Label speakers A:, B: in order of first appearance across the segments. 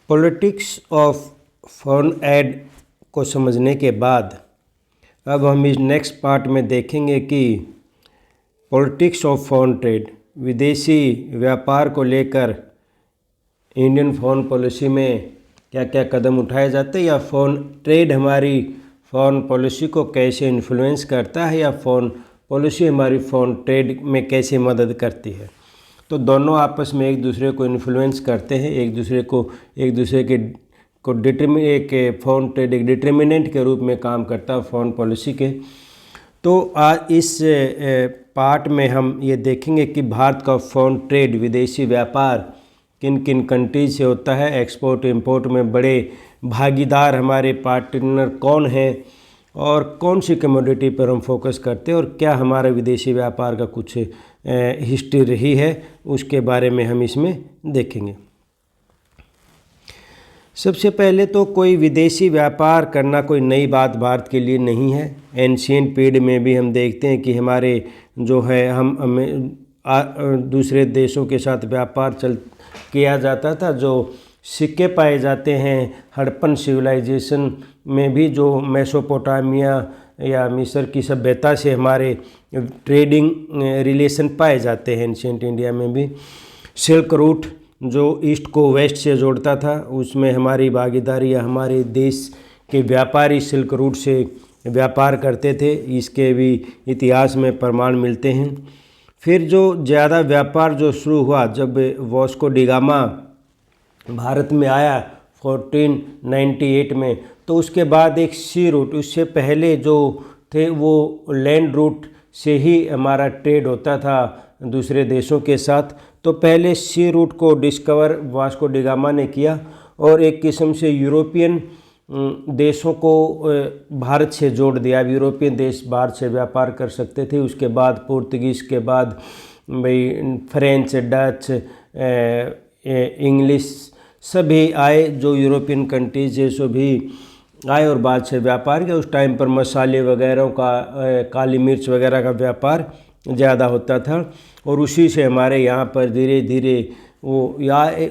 A: Politics of foreign add को समझने के बाद अब हम इस नेक्स्ट पार्ट में देखेंगे कि पॉलिटिक्स ऑफ फॉरेन ट्रेड, विदेशी व्यापार को लेकर इंडियन फॉरेन पॉलिसी में क्या क्या कदम उठाए जाते हैं, या फॉरेन ट्रेड हमारी फॉरेन पॉलिसी को कैसे इन्फ्लुएंस करता है, या फॉरेन पॉलिसी हमारी फॉरेन ट्रेड में कैसे मदद करती है। तो दोनों आपस में एक दूसरे को इन्फ्लुएंस करते हैं, एक दूसरे को एक फॉरेन ट्रेड एक डिटर्मिनेंट के रूप में काम करता है फॉरेन पॉलिसी के। तो आज इस पार्ट में हम ये देखेंगे कि भारत का फॉरेन ट्रेड, विदेशी व्यापार किन किन कंट्रीज से होता है, एक्सपोर्ट इंपोर्ट में बड़े भागीदार हमारे पार्टनर कौन हैं, और कौन सी कमोडिटी पर हम फोकस करते हैं, और क्या हमारा विदेशी व्यापार का कुछ हिस्ट्री रही है, उसके बारे में हम इसमें देखेंगे। सबसे पहले तो कोई विदेशी व्यापार करना कोई नई बात भारत के लिए नहीं है। एंशिएंट पीरियड में भी हम देखते हैं कि हमारे जो है हमें दूसरे देशों के साथ व्यापार किया जाता था। जो सिक्के पाए जाते हैं हड़प्पन सिविलाइजेशन में भी, जो मेसोपोटामिया या मिस्र की सभ्यता से हमारे ट्रेडिंग रिलेशन पाए जाते हैं। एंशिएंट इंडिया में भी सिल्क रूट जो ईस्ट को वेस्ट से जोड़ता था, उसमें हमारी भागीदारी, या हमारे देश के व्यापारी सिल्क रूट से व्यापार करते थे, इसके भी इतिहास में प्रमाण मिलते हैं। फिर जो ज़्यादा व्यापार जो शुरू हुआ जब वास्को डी गामा भारत में आया 1498 में, तो उसके बाद एक सी रूट, उससे पहले जो थे वो लैंड रूट से ही हमारा ट्रेड होता था दूसरे देशों के साथ। तो पहले सी रूट को डिस्कवर वास्को डी गामा ने किया, और एक किस्म से यूरोपियन देशों को भारत से जोड़ दिया। अब यूरोपियन देश भारत से व्यापार कर सकते थे। उसके बाद पुर्तगीज़ के बाद भाई फ्रेंच, डच, इंग्लिश सभी आए, जो यूरोपियन कंट्रीज है सो भी आए और बाद से व्यापार किया। उस टाइम पर मसाले वगैरह का, काली मिर्च वगैरह का व्यापार ज़्यादा होता था, और उसी से हमारे यहाँ पर धीरे धीरे वो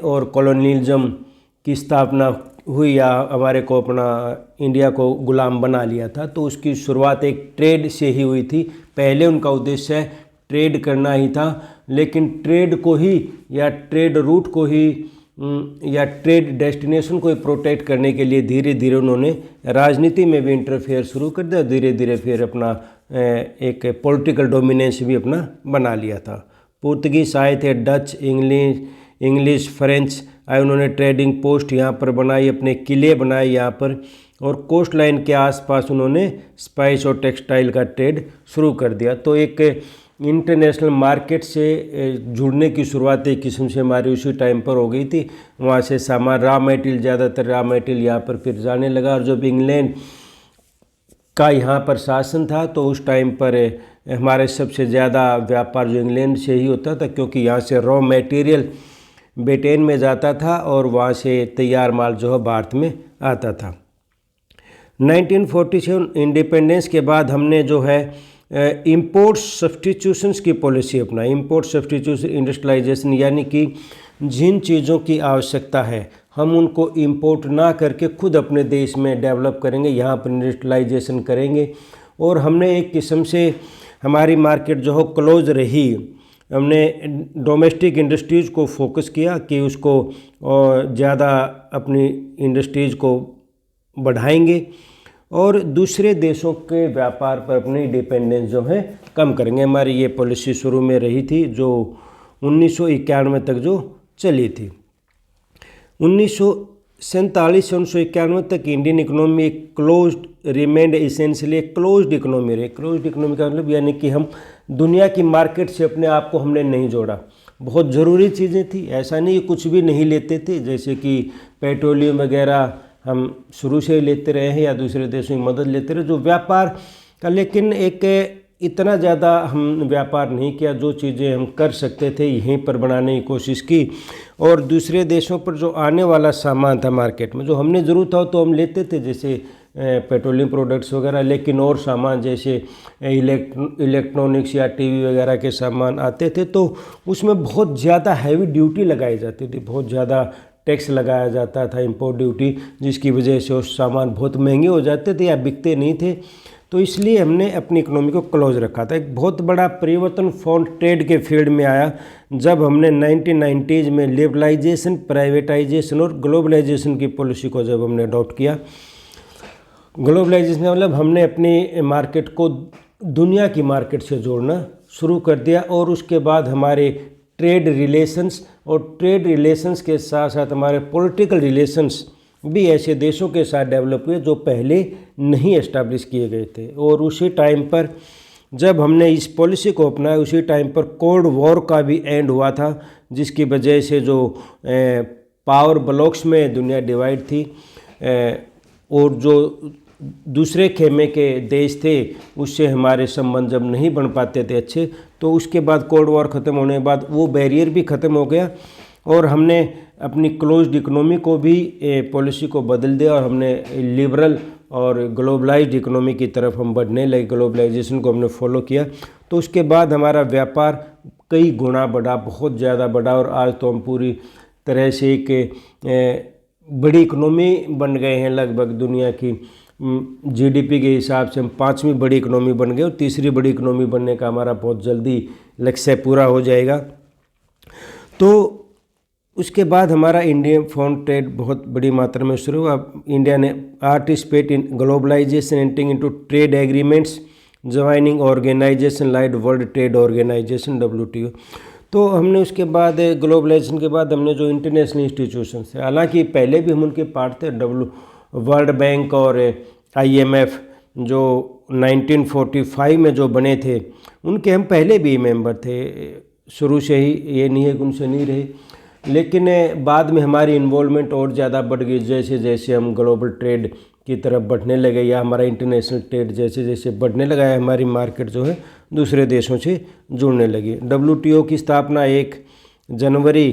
A: और कॉलोनियलिज्म की स्थापना हुई, या हमारे को अपना इंडिया को गुलाम बना लिया था। तो उसकी शुरुआत एक ट्रेड से ही हुई थी। पहले उनका उद्देश्य ट्रेड करना ही था, लेकिन ट्रेड को ही, या ट्रेड रूट को ही, या ट्रेड डेस्टिनेशन को प्रोटेक्ट करने के लिए धीरे धीरे उन्होंने राजनीति में भी इंटरफेयर शुरू कर दिया। धीरे धीरे फिर अपना एक पॉलिटिकल डोमिनेंस भी अपना बना लिया था। पुर्तगीज आए थे, डच, इंग्लिश, फ्रेंच आए, उन्होंने ट्रेडिंग पोस्ट यहाँ पर बनाई, अपने किले बनाए यहाँ पर, और कोस्ट लाइन के आसपास उन्होंने स्पाइस और टेक्सटाइल का ट्रेड शुरू कर दिया। तो एक इंटरनेशनल मार्केट से जुड़ने की शुरुआत एक किस्म से हमारी उसी टाइम पर हो गई थी। वहाँ से सामान, रॉ मटेरियल, ज़्यादातर रॉ मटेरियल यहाँ पर फिर जाने लगा। और जब इंग्लैंड का यहाँ पर शासन था, तो उस टाइम पर हमारे सबसे ज़्यादा व्यापार जो इंग्लैंड से ही होता था, क्योंकि यहाँ से रॉ मटेरियल ब्रिटेन में जाता था और वहाँ से तैयार माल जो है भारत में आता था। 1947 इंडिपेंडेंस के बाद हमने जो है इंपोर्ट सब्स्टिट्यूशंस की पॉलिसी अपना, इंपोर्ट सब्स्टिट्यूशन इंडस्ट्रियलाइजेशन, यानी कि जिन चीज़ों की आवश्यकता है हम उनको इंपोर्ट ना करके खुद अपने देश में डेवलप करेंगे, यहाँ पर इंडस्ट्रियलाइजेशन करेंगे। और हमने एक किस्म से हमारी मार्केट जो है क्लोज रही। हमने डोमेस्टिक इंडस्ट्रीज़ को फोकस किया कि उसको ज़्यादा अपनी इंडस्ट्रीज़ को बढ़ाएंगे, और दूसरे देशों के व्यापार पर अपनी डिपेंडेंस जो है कम करेंगे। हमारी ये पॉलिसी शुरू में रही थी, जो 1991 तक जो चली थी। 1947 से 1991 तक इंडियन इकोनॉमी एक क्लोज्ड रिमेंड, इसेंशियली एक क्लोज्ड इकोनॉमी रही। क्लोज्ड इकोनॉमी का मतलब यानी कि हम दुनिया की मार्केट से अपने आप को हमने नहीं जोड़ा। बहुत ज़रूरी चीज़ें थी, ऐसा नहीं कुछ भी नहीं लेते थे, जैसे कि पेट्रोलियम वगैरह हम शुरू से ही लेते रहे हैं, या दूसरे देशों की मदद लेते रहे जो व्यापार का। लेकिन एक इतना ज़्यादा हम व्यापार नहीं किया। जो चीज़ें हम कर सकते थे यहीं पर बनाने की कोशिश की, और दूसरे देशों पर जो आने वाला सामान था मार्केट में, जो हमने ज़रूरत था तो हम लेते थे, जैसे पेट्रोलियम प्रोडक्ट्स वगैरह। लेकिन और सामान जैसे इलेक्ट्रॉनिक्स या टीवी वगैरह के सामान आते थे, तो उसमें बहुत ज़्यादा हैवी ड्यूटी लगाई जाती थी, बहुत ज़्यादा टैक्स लगाया जाता था, इंपोर्ट ड्यूटी, जिसकी वजह से वो सामान बहुत महंगे हो जाते थे या बिकते नहीं थे। तो इसलिए हमने अपनी इकोनॉमी को क्लोज रखा था। एक बहुत बड़ा परिवर्तन फॉरेन ट्रेड के फील्ड में आया जब हमने 1990s में लिबरलाइजेशन, प्राइवेटाइजेशन और ग्लोबलाइजेशन की पॉलिसी को जब हमने अडॉप्ट किया। ग्लोबलाइजेशन मतलब हमने अपनी मार्केट को दुनिया की मार्केट से जोड़ना शुरू कर दिया, और उसके बाद हमारे ट्रेड रिलेशंस और ट्रेड रिलेशंस के साथ साथ हमारे पॉलिटिकल रिलेशंस भी ऐसे देशों के साथ डेवलप हुए जो पहले नहीं एस्टैब्लिश किए गए थे। और उसी टाइम पर जब हमने इस पॉलिसी को अपनाया, उसी टाइम पर कोल्ड वॉर का भी एंड हुआ था, जिसकी वजह से जो पावर ब्लॉक्स में दुनिया डिवाइड थी और जो दूसरे खेमे के देश थे उससे हमारे संबंध जब नहीं बन पाते थे अच्छे, तो उसके बाद कोल्ड वॉर ख़त्म होने के बाद वो बैरियर भी ख़त्म हो गया और हमने अपनी क्लोज्ड इकोनॉमी को भी पॉलिसी को बदल दिया और हमने लिबरल और ग्लोबलाइज्ड इकोनॉमी की तरफ हम बढ़ने लगे। ग्लोबलाइजेशन को हमने फॉलो किया, तो उसके बाद हमारा व्यापार कई गुना बढ़ा, बहुत ज़्यादा बढ़ा, और आज तो हम पूरी तरह से एक बड़ी इकोनॉमी बन गए हैं। लगभग दुनिया की जीडीपी के हिसाब से हम 5वीं बड़ी इकोनॉमी बन गए और तीसरी बड़ी इकोनॉमी बनने का हमारा बहुत जल्दी लक्ष्य पूरा हो जाएगा। तो उसके बाद हमारा इंडियन फॉरेन ट्रेड बहुत बड़ी मात्रा में शुरू हुआ। इंडिया ने participate in globalisation, entering into trade agreements, joining organisation like World Trade Organisation WTO। तो हमने उसके बाद ग्लोबलाइजेशन के बाद हमने जो इंटरनेशनल इंस्टीट्यूशंस है, हालांकि पहले भी हम उनके पार्ट थे, वर्ल्ड बैंक और IMF जो 1945 में जो बने थे, उनके हम पहले भी मेंबर थे शुरू से ही, ये नहीं है कि उनसे नहीं रहे। लेकिन बाद में हमारी इन्वॉल्वमेंट और ज़्यादा बढ़ गई जैसे जैसे हम ग्लोबल ट्रेड की तरफ बढ़ने लगे, या हमारा इंटरनेशनल ट्रेड जैसे जैसे बढ़ने लगा है, हमारी मार्केट जो है दूसरे देशों से जुड़ने लगी। WTO की स्थापना 1 जनवरी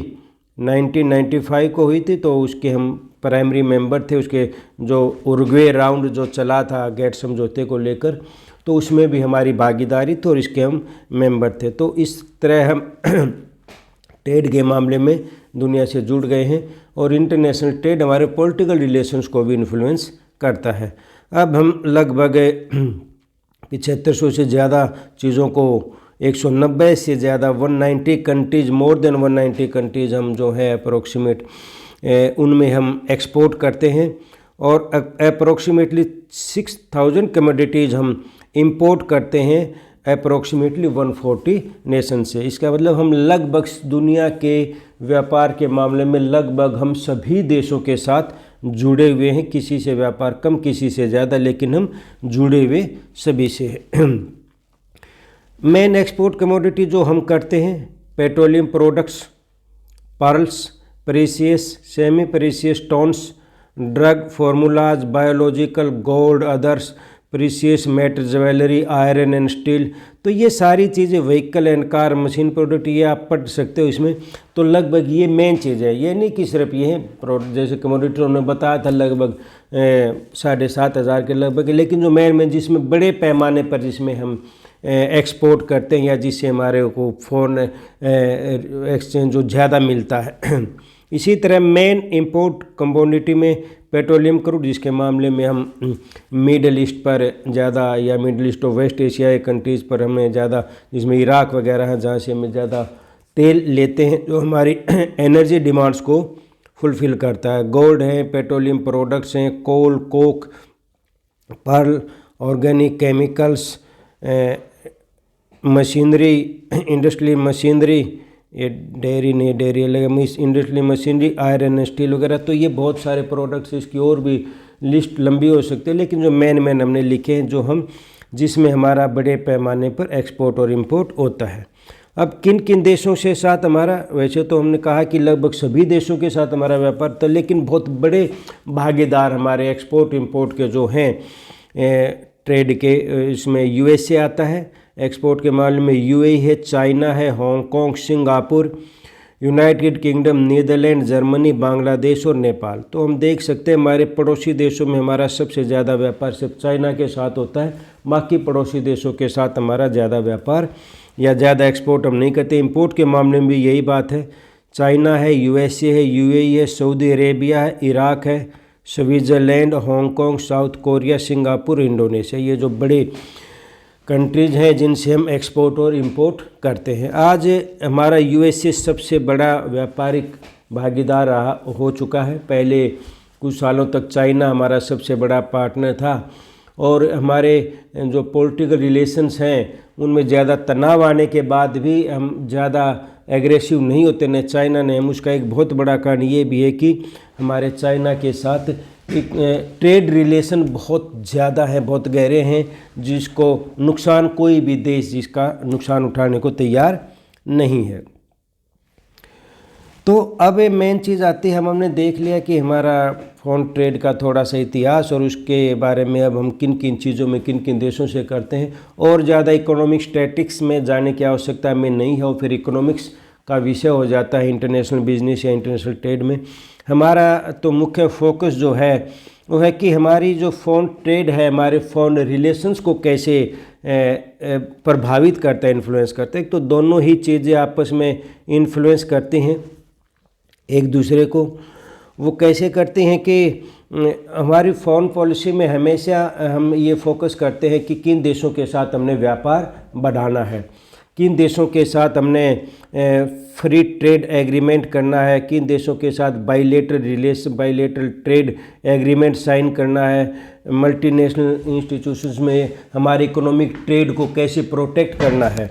A: 1995 को हुई थी, तो उसके हम प्राइमरी मेंबर थे। उसके जो उरुग्वे राउंड जो चला था गेट समझौते को लेकर, तो उसमें भी हमारी भागीदारी थी और इसके हम मेंबर थे। तो इस तरह हम ट्रेड के मामले में दुनिया से जुड़ गए हैं और इंटरनेशनल ट्रेड हमारे पॉलिटिकल रिलेशंस को भी इन्फ्लुएंस करता है। अब हम लगभग 7500 से ज़्यादा चीज़ों को 190 से ज़्यादा 190 कंट्रीज़, मोर देन 190 कंट्रीज़ हम जो है अप्रोक्सीमेट उनमें हम एक्सपोर्ट करते हैं, और अप्रोक्सीमेटली 6000 कमोडिटीज़ हम इंपोर्ट करते हैं अप्रोक्सीमेटली 140 नेशन से। इसका मतलब हम लगभग दुनिया के व्यापार के मामले में लगभग हम सभी देशों के साथ जुड़े हुए हैं, किसी से व्यापार कम किसी से ज़्यादा, लेकिन हम जुड़े हुए सभी से हैं। मेन एक्सपोर्ट कमोडिटी जो हम करते हैं, petroleum products, pearls, precious, semi precious stones, drug formulas, biological, gold, others, precious metal, jewellery, iron and steel. तो ये सारी चीज़ें, vehicle and car, machine product, ये आप पढ़ सकते हो इसमें। तो लगभग ये मेन चीज़ है, ये नहीं कि सिर्फ ये है प्रोडक्ट, जैसे कमोडिटी उन्होंने बताया था लगभग 7500 के लगभग, लेकिन जो मेन जिसमें बड़े पैमाने पर जिसमें हम एक्सपोर्ट करते हैं या जिससे हमारे को फॉरेन एक्सचेंज जो ज़्यादा मिलता है। इसी तरह मेन इंपोर्ट कमोडिटी में पेट्रोलियम क्रूड, जिसके मामले में हम मिडल ईस्ट पर ज़्यादा, या मिडल ईस्ट और वेस्ट एशिया कंट्रीज़ पर हमें ज़्यादा, जिसमें इराक वगैरह है जहाँ से हमें ज़्यादा तेल लेते हैं जो हमारी एनर्जी डिमांड्स को फुलफ़िल करता है। गोल्ड है, पेट्रोलियम प्रोडक्ट्स हैं, coal, coke, pearl, organic chemicals, machinery, industrial machinery, ये डेयरी नहीं, डेयरी अलग, इंडस्ट्रियल मशीनरी, आयरन स्टील वगैरह। तो ये बहुत सारे प्रोडक्ट्स, इसकी और भी लिस्ट लंबी हो सकती है, लेकिन जो मेन हमने लिखे हैं जो हम, जिसमें हमारा बड़े पैमाने पर एक्सपोर्ट और इंपोर्ट होता है। अब किन किन देशों से साथ हमारा, वैसे तो हमने कहा कि लगभग सभी देशों के साथ हमारा व्यापार था, लेकिन बहुत बड़े भागीदार हमारे एक्सपोर्ट इंपोर्ट के जो हैं ट्रेड के, इसमें USA आता है एक्सपोर्ट के मामले में, UAE है, चाइना है, Hong Kong, Singapore, United Kingdom, Netherland, Germany, Bangladesh और नेपाल। तो हम देख सकते हैं हमारे पड़ोसी देशों में हमारा सबसे ज़्यादा व्यापार सिर्फ चाइना के साथ होता है, बाकी पड़ोसी देशों के साथ हमारा ज़्यादा व्यापार या ज़्यादा एक्सपोर्ट हम नहीं करते। इंपोर्ट के मामले में भी यही बात है, चाइना है, यूएसए है, यूएई है, सऊदी अरेबिया है, इराक है, Switzerland, Hong Kong, south Korea, Singapore, Indonesia. ये जो बड़े कंट्रीज हैं जिनसे हम एक्सपोर्ट और इंपोर्ट करते हैं। आज हमारा यूएसए सबसे बड़ा व्यापारिक भागीदार हो चुका है। पहले कुछ सालों तक चाइना हमारा सबसे बड़ा पार्टनर था और हमारे जो पॉलिटिकल रिलेशंस हैं उनमें ज़्यादा तनाव आने के बाद भी हम ज़्यादा एग्रेसिव नहीं होते न चाइना ने हम। उसका एक बहुत बड़ा कारण ये भी है कि हमारे चाइना के साथ एक ट्रेड रिलेशन बहुत ज़्यादा है, बहुत गहरे हैं, जिसको नुकसान कोई भी देश जिसका नुकसान उठाने को तैयार नहीं है। तो अब मेन चीज़ आती है, हमने देख लिया कि हमारा फ़ॉरेन ट्रेड का थोड़ा सा इतिहास और उसके बारे में अब हम किन किन चीज़ों में किन किन देशों से करते हैं। और ज़्यादा इकोनॉमिक स्टैटिक्स में जाने की आवश्यकता हमें नहीं है और फिर इकोनॉमिक्स का विषय हो जाता है इंटरनेशनल बिजनेस या इंटरनेशनल ट्रेड में। हमारा तो मुख्य फोकस जो है वो है कि हमारी जो फ़ॉरेन ट्रेड है हमारे फ़ॉरेन रिलेशंस को कैसे प्रभावित करता है, इन्फ्लुएंस करता है। तो दोनों ही चीज़ें आपस में इन्फ्लुएंस करती हैं एक दूसरे को। वो कैसे करते हैं कि हमारी फॉरेन पॉलिसी में हमेशा हम ये फोकस करते हैं कि किन देशों के साथ हमने व्यापार बढ़ाना है, किन देशों के साथ हमने फ्री ट्रेड एग्रीमेंट करना है, किन देशों के साथ बाइलेटरल ट्रेड एग्रीमेंट साइन करना है, मल्टीनेशनल इंस्टीट्यूशंस में हमारे इकोनॉमिक ट्रेड को कैसे प्रोटेक्ट करना है।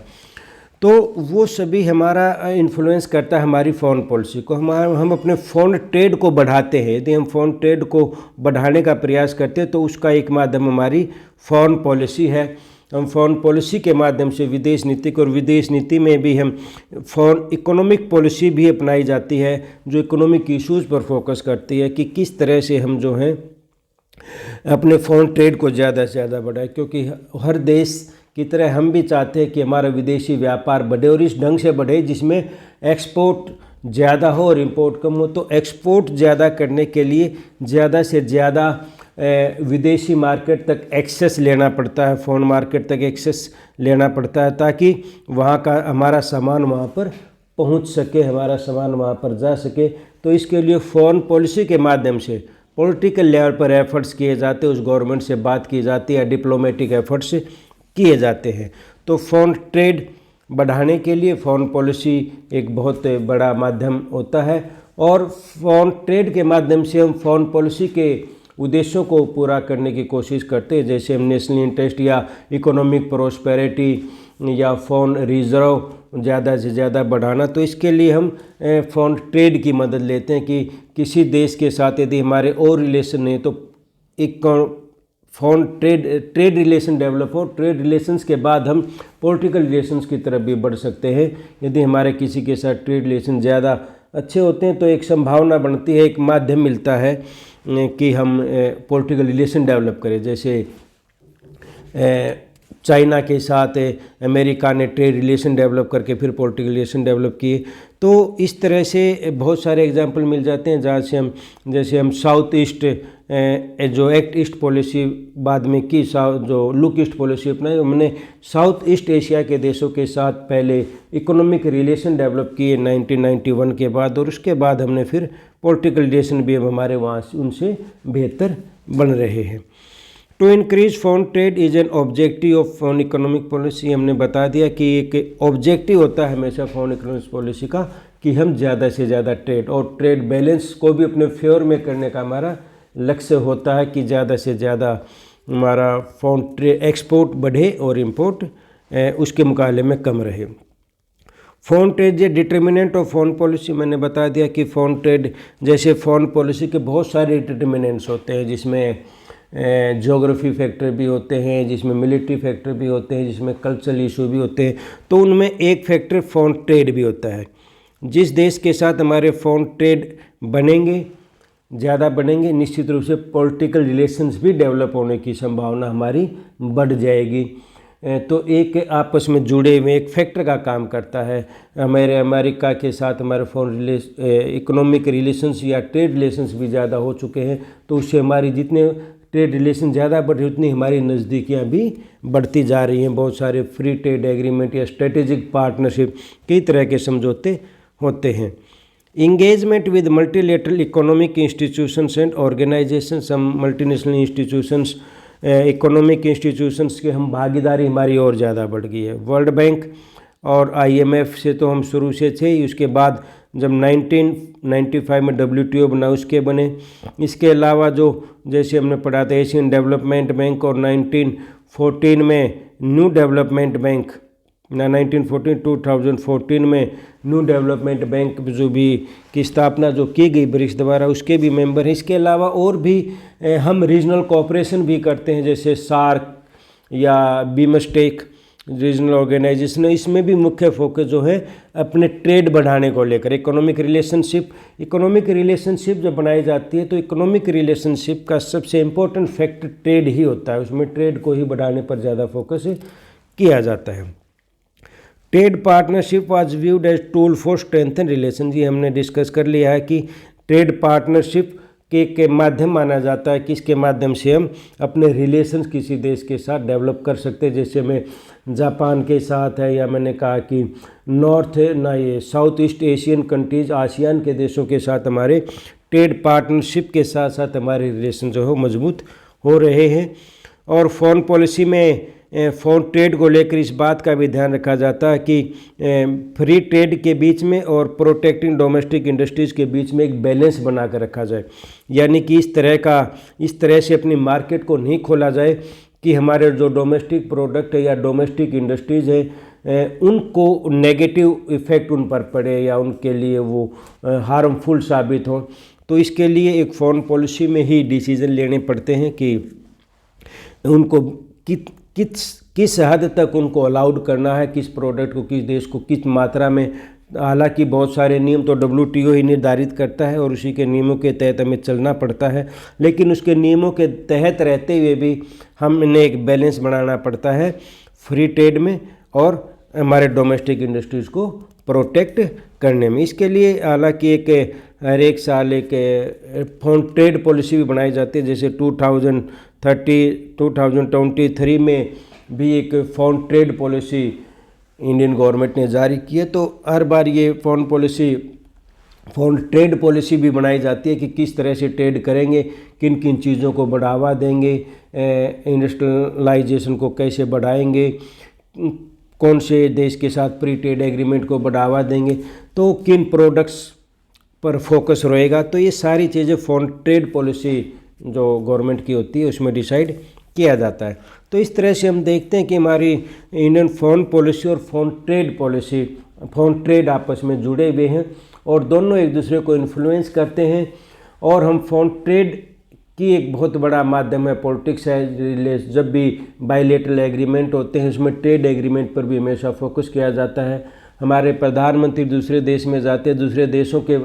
A: तो वो सभी हमारा इन्फ्लुएंस करता है हमारी फॉरेन पॉलिसी को। हम अपने फॉरेन ट्रेड को बढ़ाते हैं। यदि हम फॉरेन ट्रेड को बढ़ाने का प्रयास करते हैं तो उसका एक माध्यम हमारी फॉरेन पॉलिसी है। हम फॉरेन पॉलिसी के माध्यम से विदेश नीति को, और विदेश नीति में भी हम फॉरेन इकोनॉमिक पॉलिसी भी अपनाई जाती है जो इकोनॉमिक इश्यूज़ पर फोकस करती है कि किस तरह से हम जो हैं अपने फॉरेन ट्रेड को ज़्यादा से ज़्यादा बढ़ाएं। क्योंकि हर देश की तरह हम भी चाहते हैं कि हमारा विदेशी व्यापार बढ़े और इस ढंग से बढ़े जिसमें एक्सपोर्ट ज़्यादा हो और इंपोर्ट कम हो। तो एक्सपोर्ट ज़्यादा करने के लिए ज़्यादा से ज़्यादा विदेशी मार्केट तक एक्सेस लेना पड़ता है, फॉरेन मार्केट तक एक्सेस लेना पड़ता है ताकि वहाँ का हमारा सामान वहाँ पर पहुँच सके, हमारा सामान वहाँ पर जा सके। तो इसके लिए फॉरेन पॉलिसी के माध्यम से पॉलिटिकल लेवल पर एफर्ट्स किए जाते हैं, उस गवर्नमेंट से बात की जाती है, डिप्लोमेटिक एफर्ट्स किए जाते हैं। तो फॉरेन ट्रेड बढ़ाने के लिए फॉरेन पॉलिसी एक बहुत बड़ा माध्यम होता है और फॉरेन ट्रेड के माध्यम से हम फॉरेन पॉलिसी के उद्देश्यों को पूरा करने की कोशिश करते हैं, जैसे हम नेशनल इंटरेस्ट या इकोनॉमिक प्रोस्पेरिटी या फॉरेन रिजर्व ज़्यादा से ज़्यादा बढ़ाना। तो इसके लिए हम फॉरेन ट्रेड की मदद लेते हैं कि किसी देश के साथ यदि हमारे और रिलेशन नहीं तो एक फॉरेन ट्रेड रिलेशन डेवलप हो, ट्रेड रिलेशंस के बाद हम पॉलिटिकल रिलेशंस की तरफ भी बढ़ सकते हैं। यदि हमारे किसी के साथ ट्रेड रिलेशन ज़्यादा अच्छे होते हैं तो एक संभावना बनती है, एक माध्यम मिलता है कि हम पॉलिटिकल रिलेशन डेवलप करें। जैसे चाइना के साथ अमेरिका ने ट्रेड रिलेशन डेवलप करके फिर पॉलिटिकल रिलेशन डेवलप किए। तो इस तरह से बहुत सारे एग्जांपल मिल जाते हैं जहाँ से जैसे हम साउथ ईस्ट जो एक्ट ईस्ट पॉलिसी बाद में की, जो लुक ईस्ट पॉलिसी अपनाई, हमने साउथ ईस्ट एशिया के देशों के साथ पहले इकोनॉमिक रिलेशन डेवलप किए 1991 के बाद, और उसके बाद हमने फिर पॉलिटिकल रिलेशन भी अब हमारे वहाँ से उनसे बेहतर बन रहे हैं। To increase foreign trade is an objective of foreign economic policy. हमने बता दिया कि एक ऑब्जेक्टिव होता है हमेशा फॉरेन इकोनॉमिक पॉलिसी का कि हम ज़्यादा से ज़्यादा ट्रेड और ट्रेड बैलेंस को भी अपने फेवर में करने का हमारा लक्ष्य होता है कि ज़्यादा से ज़्यादा हमारा फॉरेन ट्रेड एक्सपोर्ट बढ़े और इंपोर्ट उसके मुकाबले में कम रहे। फॉरेन ट्रेड ये डिटर्मिनेंट ऑफ फॉरेन पॉलिसी, मैंने बता दिया कि फॉरेन ट्रेड जैसे फॉरेन पॉलिसी के बहुत सारे डिटर्मिनेंट्स होते हैं, जिसमें ज्योग्राफी फैक्टर भी होते हैं, जिसमें मिलिट्री फैक्टर भी होते हैं, जिसमें कल्चरल इशू भी होते हैं। तो उनमें एक फैक्टर फॉरेन ट्रेड भी होता है। जिस देश के साथ हमारे फॉरेन ट्रेड बनेंगे, ज़्यादा बनेंगे, निश्चित रूप से पॉलिटिकल रिलेशंस भी डेवलप होने की संभावना हमारी बढ़ जाएगी। तो एक आपस में जुड़े हुए एक फैक्टर का काम करता है। हमारे अमेरिका के साथ हमारे फॉरेन इकोनॉमिक रिलेशंस या ट्रेड रिलेशंस भी ज़्यादा हो चुके हैं, तो उससे हमारी जितने ट्रेड रिलेशन ज़्यादा बढ़ रही उतनी हमारी नज़दीकियाँ भी बढ़ती जा रही हैं। बहुत सारे फ्री ट्रेड एग्रीमेंट या स्ट्रेटेजिक पार्टनरशिप कई तरह के समझौते होते हैं। engagement with multilateral economic institutions and organizations, some multinational institutions, economic institutions की हम भागीदारी हमारी और ज़्यादा बढ़ गई है। वर्ल्ड बैंक और IMF से तो हम शुरू से थे ही, उसके बाद जब 1995 में WTO बना उसके बने। इसके अलावा जो जैसे हमने पढ़ा था एशियन डेवलपमेंट बैंक, और 1914 में न्यू डेवलपमेंट बैंक, 2014 में न्यू डेवलपमेंट बैंक जो भी की स्थापना जो की गई ब्रिक्स द्वारा, उसके भी मेंबर हैं। इसके अलावा और भी हम रीजनल कोऑपरेशन भी करते हैं, जैसे सार्क या बीमस्टेक रीजनल ऑर्गेनाइजेशन। इसमें भी मुख्य फोकस जो है अपने ट्रेड बढ़ाने को लेकर, इकोनॉमिक रिलेशनशिप जब बनाई जाती है तो इकोनॉमिक रिलेशनशिप का सबसे इम्पोर्टेंट फैक्टर ट्रेड ही होता है, उसमें ट्रेड को ही बढ़ाने पर ज़्यादा फोकस किया जाता है। Trade partnership was viewed as tool for strengthen relation, ये हमने डिस्कस कर लिया है कि ट्रेड पार्टनरशिप के माध्यम माना जाता है कि इसके माध्यम से हम अपने रिलेशंस किसी देश के साथ डेवलप कर सकते हैं। जैसे में जापान के साथ है, या मैंने कहा कि south east Asian countries, ASEAN के देशों के साथ हमारे ट्रेड पार्टनरशिप के साथ साथ हमारे रिलेशन जो है मजबूत हो रहे हैं। और फॉरेन पॉलिसी में फॉरेन ट्रेड को लेकर इस बात का भी ध्यान रखा जाता है कि फ्री ट्रेड के बीच में और प्रोटेक्टिंग डोमेस्टिक इंडस्ट्रीज़ के बीच में एक बैलेंस बना कर रखा जाए, यानी कि इस तरह से अपनी मार्केट को नहीं खोला जाए कि हमारे जो डोमेस्टिक प्रोडक्ट है या डोमेस्टिक इंडस्ट्रीज़ है उनको नेगेटिव इफ़ेक्ट उन पर पड़े या उनके लिए वो हार्मफुल साबित हो। तो इसके लिए एक फॉरेन पॉलिसी में ही डिसीज़न लेने पड़ते हैं कि उनको किस हद तक उनको अलाउड करना है, किस प्रोडक्ट को, किस देश को किस मात्रा में। हालांकि बहुत सारे नियम तो WTO ही निर्धारित करता है और उसी के नियमों के तहत हमें चलना पड़ता है, लेकिन उसके नियमों के तहत रहते हुए भी हमने एक बैलेंस बनाना पड़ता है फ्री ट्रेड में और हमारे डोमेस्टिक इंडस्ट्रीज़ को प्रोटेक्ट करने में। इसके लिए हालांकि हर एक साल एक फॉरेन ट्रेड पॉलिसी भी बनाई जाती है, जैसे 2023 में भी एक foreign trade policy Indian government ने जारी की है। तो हर बार ये फॉरेन ट्रेड पॉलिसी भी बनाई जाती है कि किस तरह से ट्रेड करेंगे, किन किन चीज़ों को बढ़ावा देंगे, इंडस्ट्रियलाइजेशन को कैसे बढ़ाएंगे, कौन से देश के साथ फ्री ट्रेड एग्रीमेंट को बढ़ावा देंगे, तो किन प्रोडक्ट्स पर फोकस रहेगा। तो ये सारी चीज़ें फॉरेन ट्रेड पॉलिसी जो गवर्नमेंट की होती है उसमें डिसाइड किया जाता है। तो इस तरह से हम देखते हैं कि हमारी इंडियन फॉरेन पॉलिसी और फॉरेन ट्रेड आपस में जुड़े हुए हैं और दोनों एक दूसरे को इन्फ्लुएंस करते हैं। और हम फॉरेन ट्रेड की एक बहुत बड़ा माध्यम है पॉलिटिक्स है। जब भी बायलैटरल एग्रीमेंट होते हैं उसमें ट्रेड एग्रीमेंट पर भी हमेशा फोकस किया जाता है। हमारे प्रधानमंत्री दूसरे देश में जाते हैं, दूसरे देशों के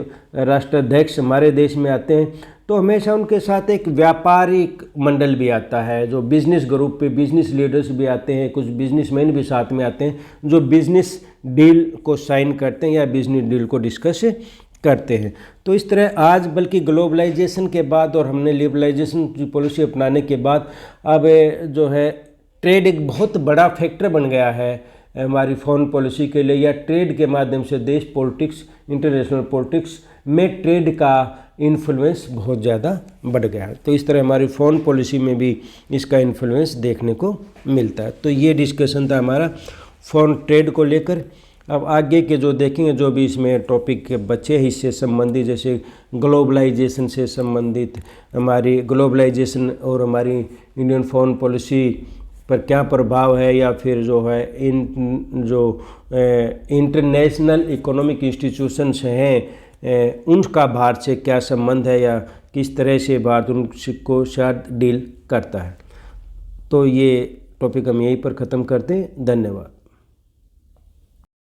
A: राष्ट्राध्यक्ष हमारे देश में आते हैं, तो हमेशा उनके साथ एक व्यापारिक मंडल भी आता है, जो बिजनेस ग्रुप पे बिजनेस लीडर्स भी आते हैं, कुछ बिजनेसमैन भी साथ में आते हैं जो बिजनेस डील को साइन करते हैं या बिजनेस डील को डिस्कस करते हैं। तो इस तरह आज बल्कि ग्लोबलाइजेशन के बाद और हमने लिबरलाइजेशन की पॉलिसी अपनाने के बाद अब जो है ट्रेड एक बहुत बड़ा फैक्टर बन गया है हमारी फॉरेन पॉलिसी के लिए, या ट्रेड के माध्यम से देश पॉलिटिक्स, इंटरनेशनल पॉलिटिक्स में ट्रेड का इन्फ्लुएंस बहुत ज़्यादा बढ़ गया है। तो इस तरह हमारी फॉरेन पॉलिसी में भी इसका इन्फ्लुएंस देखने को मिलता है। तो ये डिस्कशन था हमारा फॉरेन ट्रेड को लेकर। अब आगे के जो देखेंगे, जो भी इसमें टॉपिक के बच्चे हैं इससे संबंधित, जैसे ग्लोबलाइजेशन से संबंधित हमारी ग्लोबलाइजेशन और हमारी इंडियन फॉरेन पॉलिसी पर क्या प्रभाव है, या फिर जो है इंटरनेशनल इकोनॉमिक इंस्टीट्यूशंस हैं उनका भारत से क्या संबंध है, या किस तरह से भारत उनको साथ डील करता है। तो ये टॉपिक हम यहीं पर ख़त्म करते हैं। धन्यवाद।